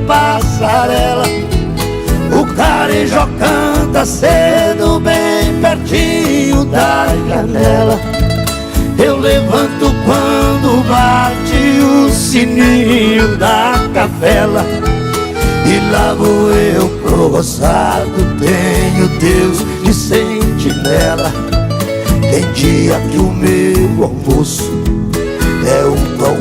passarela. O carijó canta cedo, bem pertinho da janela. Eu levanto quando bate o sininho da capela. E lá vou eu pro roçado, tenho Deus de sentinela. Tem dia que o meu almoço é um pão